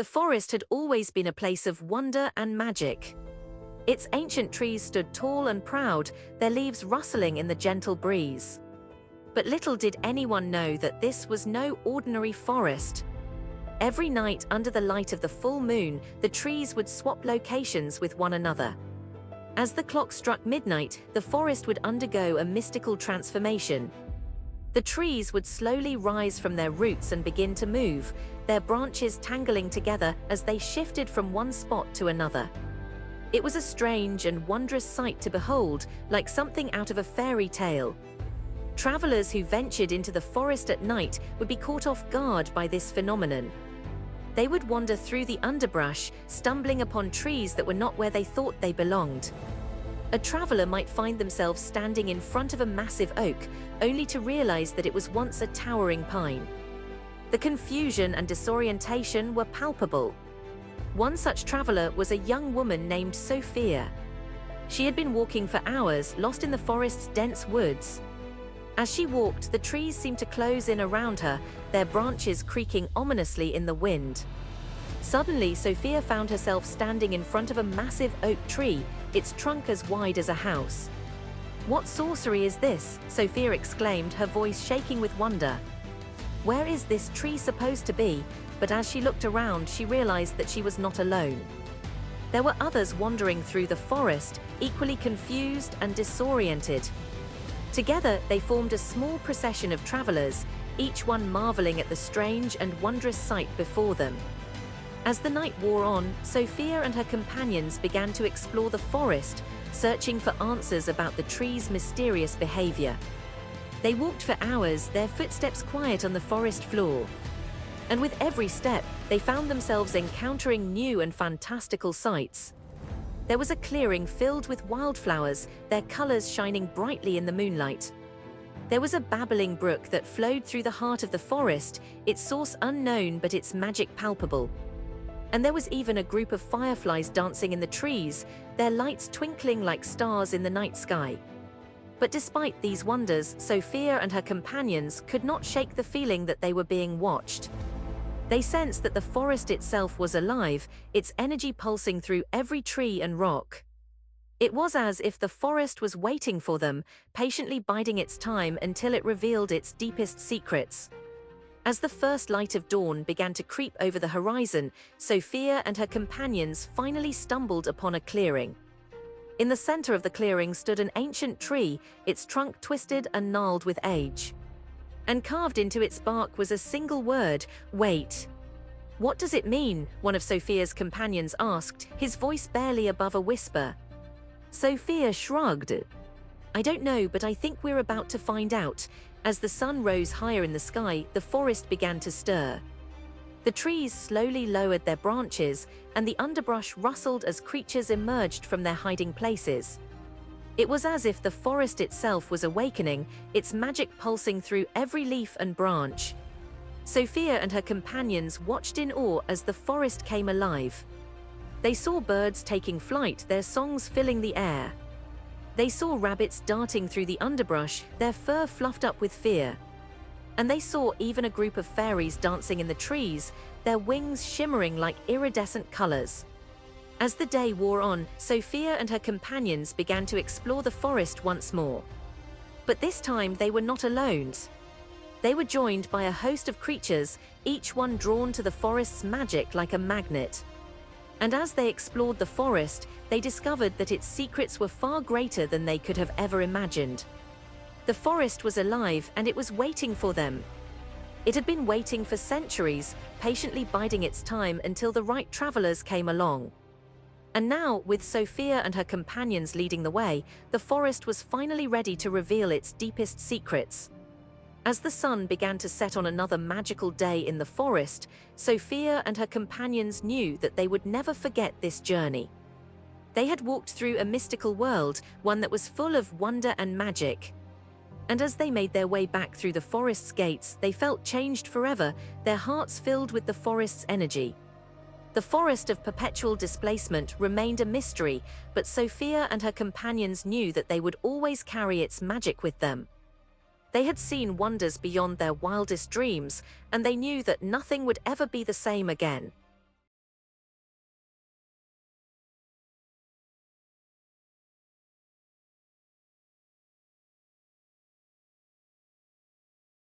The forest had always been a place of wonder and magic. Its ancient trees stood tall and proud, their leaves rustling in the gentle breeze. But little did anyone know that this was no ordinary forest. Every night under the light of the full moon, the trees would swap locations with one another. As the clock struck midnight, the forest would undergo a mystical transformation. The trees would slowly rise from their roots and begin to move, their branches tangling together as they shifted from one spot to another. It was a strange and wondrous sight to behold, like something out of a fairy tale. Travelers who ventured into the forest at night would be caught off guard by this phenomenon. They would wander through the underbrush, stumbling upon trees that were not where they thought they belonged. A traveler might find themselves standing in front of a massive oak, only to realize that it was once a towering pine. The confusion and disorientation were palpable. One such traveler was a young woman named Sophia. She had been walking for hours, lost in the forest's dense woods. As she walked, the trees seemed to close in around her, their branches creaking ominously in the wind. Suddenly, Sophia found herself standing in front of a massive oak tree, its trunk as wide as a house. "What sorcery is this?" Sophia exclaimed, her voice shaking with wonder. Where is this tree supposed to be? But as she looked around, she realized that she was not alone. There were others wandering through the forest, equally confused and disoriented. Together, they formed a small procession of travelers, each one marveling at the strange and wondrous sight before them. As the night wore on, Sophia and her companions began to explore the forest, searching for answers about the tree's mysterious behavior. They walked for hours, their footsteps quiet on the forest floor. And with every step, they found themselves encountering new and fantastical sights. There was a clearing filled with wildflowers, their colors shining brightly in the moonlight. There was a babbling brook that flowed through the heart of the forest, its source unknown but its magic palpable. And there was even a group of fireflies dancing in the trees, their lights twinkling like stars in the night sky. But despite these wonders, Sophia and her companions could not shake the feeling that they were being watched. They sensed that the forest itself was alive, its energy pulsing through every tree and rock. It was as if the forest was waiting for them, patiently biding its time until it revealed its deepest secrets. As the first light of dawn began to creep over the horizon, Sophia and her companions finally stumbled upon a clearing. In the center of the clearing stood an ancient tree, its trunk twisted and gnarled with age. And carved into its bark was a single word: wait. "What does it mean?" one of Sophia's companions asked, his voice barely above a whisper. Sophia shrugged. "I don't know, but I think we're about to find out." As the sun rose higher in the sky, the forest began to stir. The trees slowly lowered their branches, and the underbrush rustled as creatures emerged from their hiding places. It was as if the forest itself was awakening, its magic pulsing through every leaf and branch. Sophia and her companions watched in awe as the forest came alive. They saw birds taking flight, their songs filling the air. They saw rabbits darting through the underbrush, their fur fluffed up with fear. And they saw even a group of fairies dancing in the trees, their wings shimmering like iridescent colors. As the day wore on, Sophia and her companions began to explore the forest once more. But this time they were not alone. They were joined by a host of creatures, each one drawn to the forest's magic like a magnet. And as they explored the forest, they discovered that its secrets were far greater than they could have ever imagined. The forest was alive, and it was waiting for them. It had been waiting for centuries, patiently biding its time until the right travelers came along. And now, with Sophia and her companions leading the way, the forest was finally ready to reveal its deepest secrets. As the sun began to set on another magical day in the forest, Sophia and her companions knew that they would never forget this journey. They had walked through a mystical world, one that was full of wonder and magic. And as they made their way back through the forest's gates, they felt changed forever, their hearts filled with the forest's energy. The forest of perpetual displacement remained a mystery, but Sophia and her companions knew that they would always carry its magic with them. They had seen wonders beyond their wildest dreams, and they knew that nothing would ever be the same again.